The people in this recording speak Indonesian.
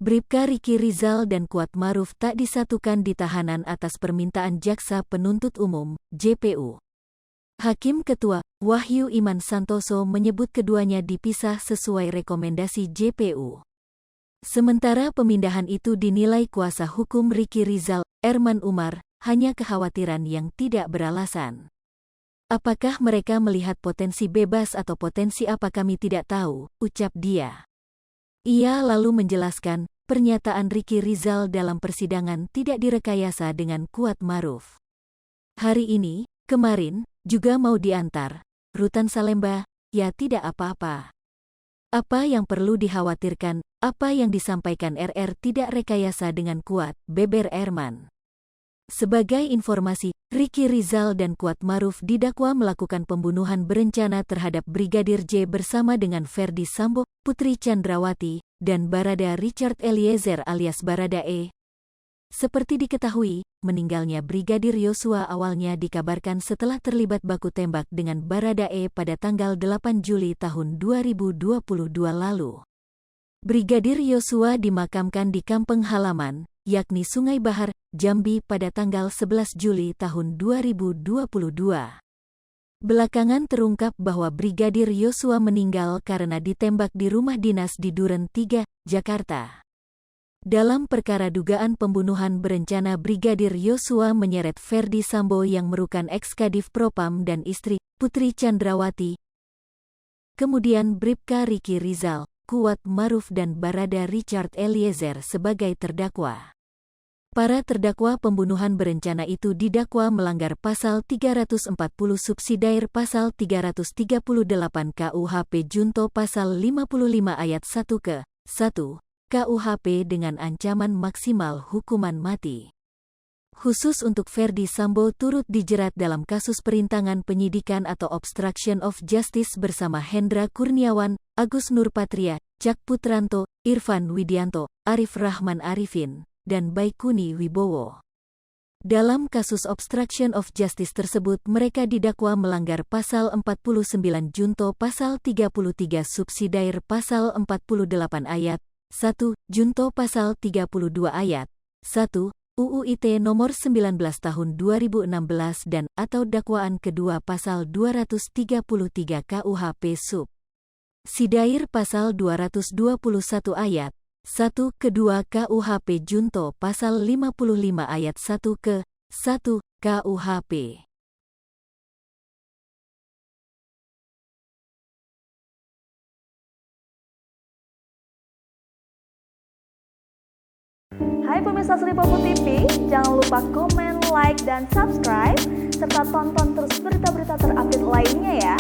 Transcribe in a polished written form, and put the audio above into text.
Bribka Riki Rizal dan Kuatmaruf tak disatukan di tahanan atas permintaan Jaksa Penuntut Umum, JPU. Hakim Ketua, Wahyu Iman Santoso menyebut keduanya dipisah sesuai rekomendasi JPU. Sementara pemindahan itu dinilai kuasa hukum Riki Rizal, Erman Umar, hanya kekhawatiran yang tidak beralasan. Apakah mereka melihat potensi bebas atau potensi apa kami tidak tahu, ucap dia. Ia lalu menjelaskan, pernyataan Riki Rizal dalam persidangan tidak direkayasa dengan Kuatmaruf. Hari ini, kemarin, juga mau diantar, Rutan Salemba, ya tidak apa-apa. Apa yang perlu dikhawatirkan, apa yang disampaikan RR tidak rekayasa dengan Kuat, beber Erman. Sebagai informasi, Riki Rizal dan Kuatmaruf didakwa melakukan pembunuhan berencana terhadap Brigadir J bersama dengan Ferdi Sambo, Putri Chandrawati, dan Barada Richard Eliezer alias Baradae. Seperti diketahui, meninggalnya Brigadir Yosua awalnya dikabarkan setelah terlibat baku tembak dengan Baradae pada tanggal 8 Juli tahun 2022 lalu. Brigadir Yosua dimakamkan di kampung halaman, yakni Sungai Bahar, Jambi pada tanggal 11 Juli tahun 2022. Belakangan terungkap bahwa Brigadir Yosua meninggal karena ditembak di rumah dinas di Duren 3, Jakarta. Dalam perkara dugaan pembunuhan berencana, Brigadir Yosua menyeret Ferdi Sambo yang merupakan ex-Kadif Propam dan istri, Putri Chandrawati. Kemudian Bribka Riki Rizal, Kuatmaruf dan Barada Richard Eliezer sebagai terdakwa. Para terdakwa pembunuhan berencana itu didakwa melanggar pasal 340 subsidiar pasal 338 KUHP junto pasal 55 ayat 1 ke 1 KUHP dengan ancaman maksimal hukuman mati. Khusus untuk Ferdi Sambo turut dijerat dalam kasus perintangan penyidikan atau obstruction of justice bersama Hendra Kurniawan, Agus Nurpatria, Cak Putranto, Irfan Widianto, Arif Rahman Arifin, dan Baikuni Wibowo. Dalam kasus obstruction of justice tersebut mereka didakwa melanggar pasal 49 junto pasal 33 subsidiar pasal 48 ayat 1 junto pasal 32 ayat 1 UU ITE nomor 19 tahun 2016 dan atau dakwaan kedua pasal 233 KUHP sub sidair pasal 221 ayat 1 kedua KUHP junto pasal 55 ayat 1 ke 1 KUHP. Hai pemirsa Sri Popo TV, jangan lupa komen, like, dan subscribe, serta tonton terus berita-berita terupdate lainnya ya.